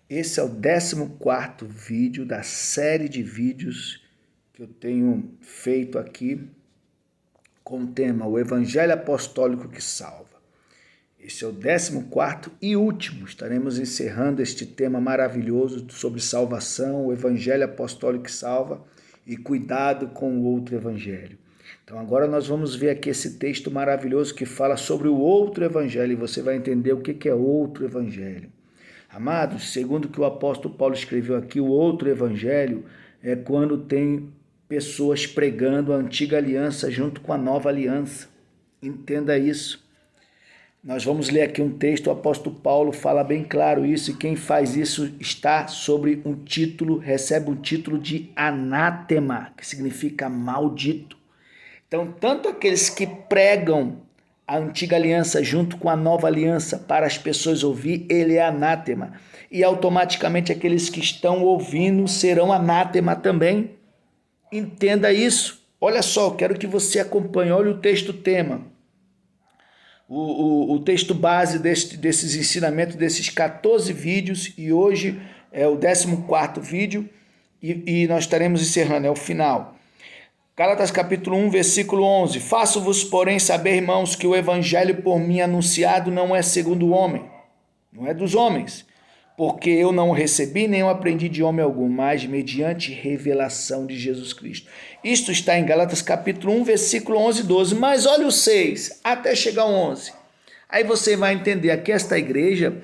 Esse é o 14º vídeo da série de vídeos que eu tenho feito aqui com o tema O Evangelho Apostólico que Salva. Esse é o 14º e último. Estaremos encerrando este tema maravilhoso sobre salvação, o Evangelho Apostólico que salva e cuidado com o outro Evangelho. Então agora nós vamos ver aqui esse texto maravilhoso que fala sobre o outro Evangelho e você vai entender o que é outro Evangelho. Amados, segundo o que o apóstolo Paulo escreveu aqui, o outro evangelho é quando tem pessoas pregando a antiga aliança junto com a nova aliança. Entenda isso. Nós vamos ler aqui um texto, o apóstolo Paulo fala bem claro isso, e quem faz isso está sobre um título, recebe um título de anátema, que significa maldito. Então, tanto aqueles que pregam a antiga aliança junto com a nova aliança para as pessoas ouvir, ele é anátema. E automaticamente aqueles que estão ouvindo serão anátema também. Entenda isso. Olha só, quero que você acompanhe. Olha o texto tema. O texto base desses ensinamentos, desses 14 vídeos, e hoje é o 14º vídeo e nós estaremos encerrando, é o final. Gálatas capítulo 1, versículo 11. Faço-vos, porém, saber, irmãos, que o evangelho por mim anunciado não é segundo o homem, não é dos homens, porque eu não o recebi nem o aprendi de homem algum, mas mediante revelação de Jesus Cristo. Isto está em Gálatas capítulo 1, versículo 11 e 12, mas olha o 6, até chegar ao 11. Aí você vai entender que esta igreja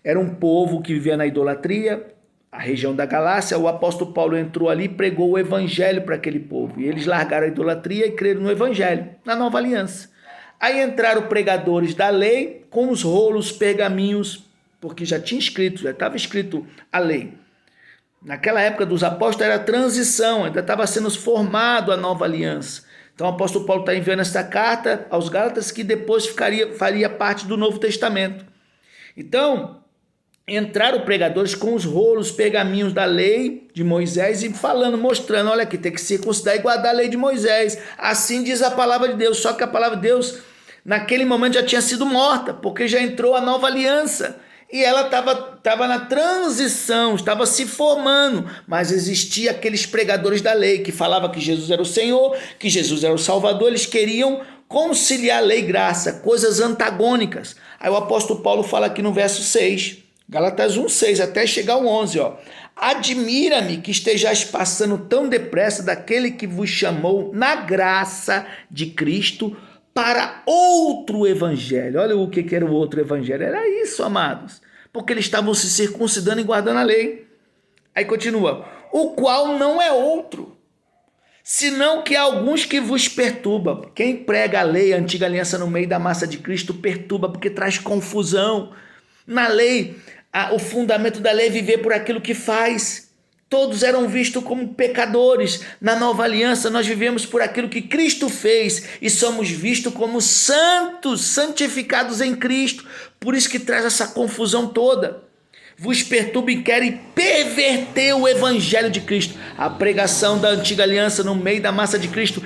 era um povo que vivia na idolatria, a região da Galácia. O apóstolo Paulo entrou ali e pregou o evangelho para aquele povo. E eles largaram a idolatria e creram no evangelho, na nova aliança. Aí entraram pregadores da lei com os rolos, pergaminhos, porque já tinha escrito, já estava escrito a lei. Naquela época dos apóstolos era transição, ainda estava sendo formado a nova aliança. Então o apóstolo Paulo está enviando esta carta aos Gálatas que depois faria parte do Novo Testamento. Então, entraram pregadores com os rolos, pergaminhos da lei de Moisés e falando, mostrando, olha aqui, tem que circuncidar e guardar a lei de Moisés. Assim diz a palavra de Deus, só que a palavra de Deus naquele momento já tinha sido morta, porque já entrou a nova aliança. E ela estava na transição, estava se formando, mas existia aqueles pregadores da lei que falavam que Jesus era o Senhor, que Jesus era o Salvador. Eles queriam conciliar lei e graça, coisas antagônicas. Aí o apóstolo Paulo fala aqui no verso 6, Gálatas 1, 6, até chegar ao 11, ó. Admira-me que estejais passando tão depressa daquele que vos chamou na graça de Cristo para outro evangelho. Olha o que era o outro evangelho. Era isso, amados. Porque eles estavam se circuncidando e guardando a lei. Aí continua. O qual não é outro, senão que há alguns que vos perturbam. Quem prega a lei, a antiga aliança no meio da massa de Cristo, perturba porque traz confusão. Na lei, o fundamento da lei é viver por aquilo que faz. Todos eram vistos como pecadores. Na nova aliança, nós vivemos por aquilo que Cristo fez e somos vistos como santos, santificados em Cristo. Por isso que traz essa confusão toda. Vos perturba e querem perverter o evangelho de Cristo. A pregação da antiga aliança no meio da massa de Cristo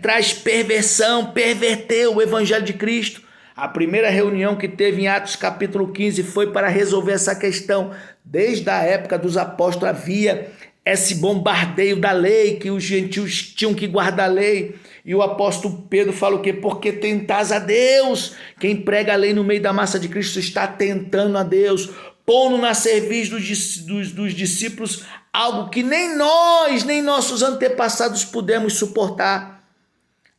traz perversão, perverter o evangelho de Cristo. A primeira reunião que teve em Atos capítulo 15 foi para resolver essa questão. Desde a época dos apóstolos havia esse bombardeio da lei, que os gentios tinham que guardar a lei. E o apóstolo Pedro fala o quê? Porque tentais a Deus. Quem prega a lei no meio da massa de Cristo está tentando a Deus, pondo na serviço dos discípulos algo que nem nós, nem nossos antepassados pudemos suportar.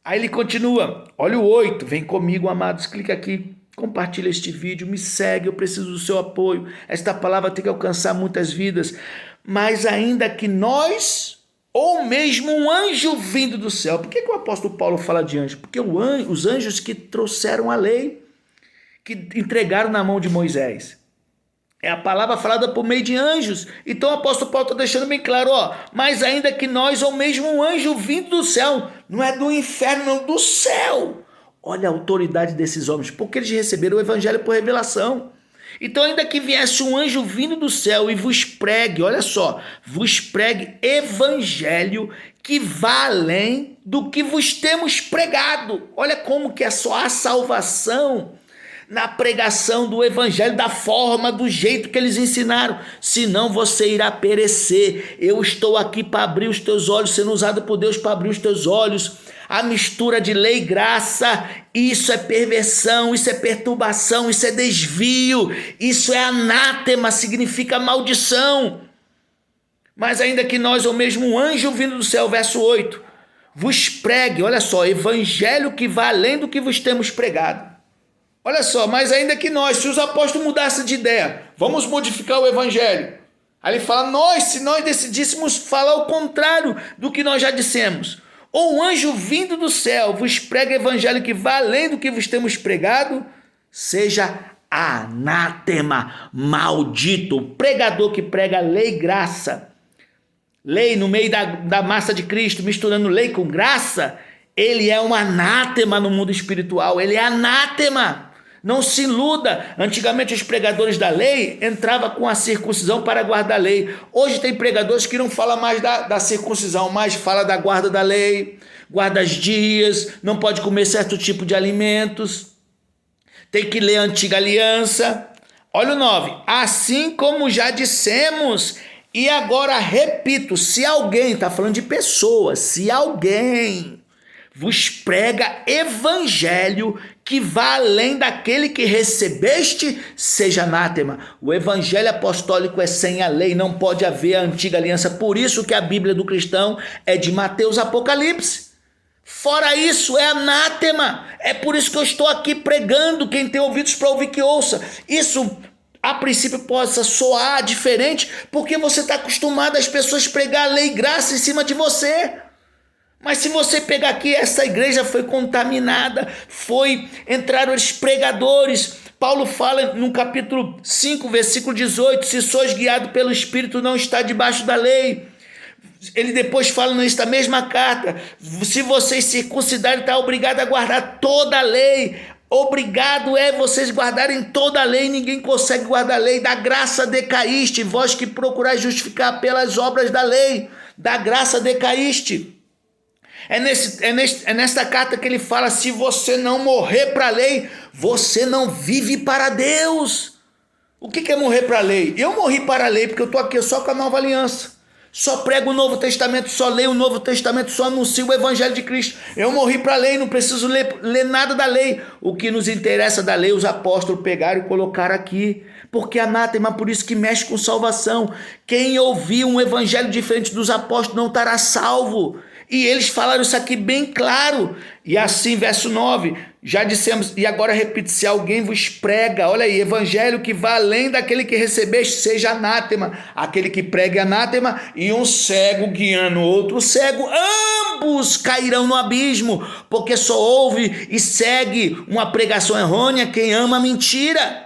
Aí ele continua, olha o 8, vem comigo, amados, clica aqui, compartilha este vídeo, me segue, eu preciso do seu apoio, esta palavra tem que alcançar muitas vidas, mas ainda que nós, ou mesmo um anjo vindo do céu, por que o apóstolo Paulo fala de anjo? Porque os anjos que trouxeram a lei, que entregaram na mão de Moisés, é a palavra falada por meio de anjos. Então o apóstolo Paulo está deixando bem claro, mas ainda que nós, ou mesmo um anjo vindo do céu, não é do inferno, não, do céu. Olha a autoridade desses homens, porque eles receberam o evangelho por revelação. Então ainda que viesse um anjo vindo do céu e vos pregue, olha só, vos pregue evangelho que vá além do que vos temos pregado. Olha como que é só a salvação na pregação do evangelho, da forma, do jeito que eles ensinaram, senão você irá perecer. Eu estou aqui para abrir os teus olhos, sendo usado por Deus para abrir os teus olhos. A mistura de lei e graça, isso é perversão, isso é perturbação, isso é desvio, isso é anátema, significa maldição. Mas ainda que nós, ou mesmo um anjo vindo do céu, verso 8, vos pregue, olha só, evangelho que vai além do que vos temos pregado. Olha só, mas ainda que nós, se os apóstolos mudassem de ideia, vamos modificar o evangelho. Aí ele fala, se nós decidíssemos falar o contrário do que nós já dissemos, ou um anjo vindo do céu vos prega evangelho que vai além do que vos temos pregado, seja anátema, maldito. O pregador que prega lei e graça, lei no meio da massa de Cristo, misturando lei com graça, ele é um anátema no mundo espiritual, ele é anátema. Não se iluda. Antigamente os pregadores da lei entravam com a circuncisão para guardar a lei. Hoje tem pregadores que não falam mais da circuncisão, mas fala da guarda da lei, guarda os dias, não pode comer certo tipo de alimentos, tem que ler a antiga aliança. Olha o 9. Assim como já dissemos, e agora repito, se alguém, está falando de pessoas, se alguém vos prega evangelho que vá além daquele que recebeste, seja anátema. O evangelho apostólico é sem a lei, não pode haver a antiga aliança. Por isso que a Bíblia do cristão é de Mateus, Apocalipse. Fora isso, é anátema. É por isso que eu estou aqui pregando. Quem tem ouvidos para ouvir, que ouça. Isso, a princípio, possa soar diferente, porque você está acostumado às pessoas pregar a lei e graça em cima de você. Mas se você pegar aqui, essa igreja foi contaminada, entraram os pregadores. Paulo fala no capítulo 5, versículo 18, se sois guiado pelo Espírito, não está debaixo da lei. Ele depois fala nesta mesma carta, se vocês circuncidarem, está obrigado a guardar toda a lei. Obrigado é vocês guardarem toda a lei, ninguém consegue guardar a lei. Da graça decaíste, vós que procurais justificar pelas obras da lei, da graça decaíste. É nesta carta que ele fala, se você não morrer para a lei, você não vive para Deus. O que é morrer para a lei? Eu morri para a lei porque eu estou aqui só com a nova aliança. Só prego o Novo Testamento, só leio o Novo Testamento, só anuncio o Evangelho de Cristo. Eu morri para a lei, não preciso ler nada da lei. O que nos interessa da lei, os apóstolos pegaram e colocaram aqui. Porque anátema, por isso que mexe com salvação. Quem ouvir um evangelho diferente dos apóstolos não estará salvo. E eles falaram isso aqui bem claro. E assim, verso 9, já dissemos, e agora repito, se alguém vos prega, olha aí, evangelho que vá além daquele que recebeste, seja anátema. Aquele que prega é anátema, e um cego guiando outro cego, ambos cairão no abismo, porque só ouve e segue uma pregação errônea quem ama a mentira.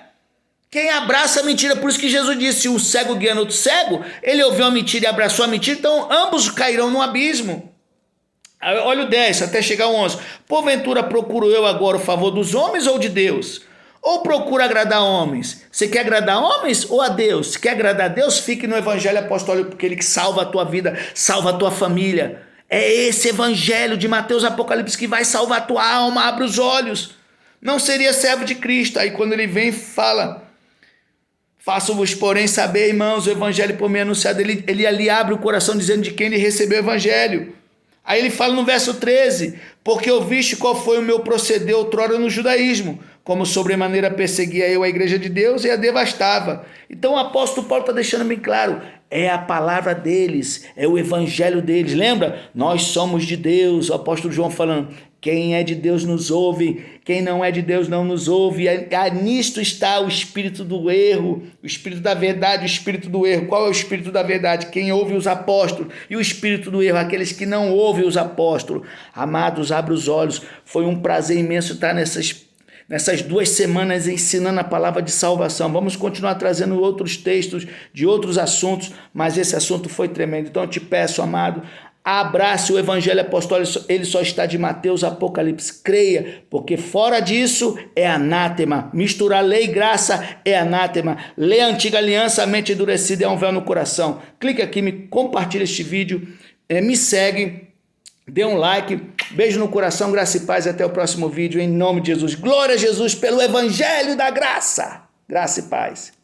Quem abraça a mentira, por isso que Jesus disse, um cego guiando outro cego, ele ouviu a mentira e abraçou a mentira, então ambos cairão no abismo. Olha o 10, até chegar ao 11. Porventura procuro eu agora o favor dos homens ou de Deus? Ou procuro agradar homens? Você quer agradar homens ou a Deus? Se quer agradar a Deus, fique no evangelho apostólico, porque ele que salva a tua vida, salva a tua família. É esse evangelho de Mateus, Apocalipse que vai salvar a tua alma, abre os olhos. Não seria servo de Cristo. Aí quando ele vem fala, faço-vos porém saber, irmãos, o evangelho por mim anunciado, ele ali abre o coração dizendo de quem ele recebeu o evangelho. Aí ele fala no verso 13, porque ouviste qual foi o meu proceder outrora no judaísmo, como sobremaneira perseguia eu a igreja de Deus e a devastava. Então o apóstolo Paulo está deixando bem claro, é a palavra deles, é o evangelho deles. Lembra? Nós somos de Deus, o apóstolo João falando, quem é de Deus nos ouve, quem não é de Deus não nos ouve. Nisto está o espírito do erro, o espírito da verdade, o espírito do erro. Qual é o espírito da verdade? Quem ouve os apóstolos. E o espírito do erro, aqueles que não ouvem os apóstolos. Amados, abre os olhos. Foi um prazer imenso estar nessas 2 semanas ensinando a palavra de salvação. Vamos continuar trazendo outros textos de outros assuntos, mas esse assunto foi tremendo. Então eu te peço, amado, abrace o evangelho apostólico, ele só está de Mateus, Apocalipse, creia, porque fora disso é anátema. Misturar lei e graça é anátema. Lê a antiga aliança, a mente endurecida é um véu no coração. Clique aqui, compartilha este vídeo, me segue Dê um like, beijo no coração, graça e paz, até o próximo vídeo, em nome de Jesus. Glória a Jesus pelo Evangelho da Graça. Graça e paz.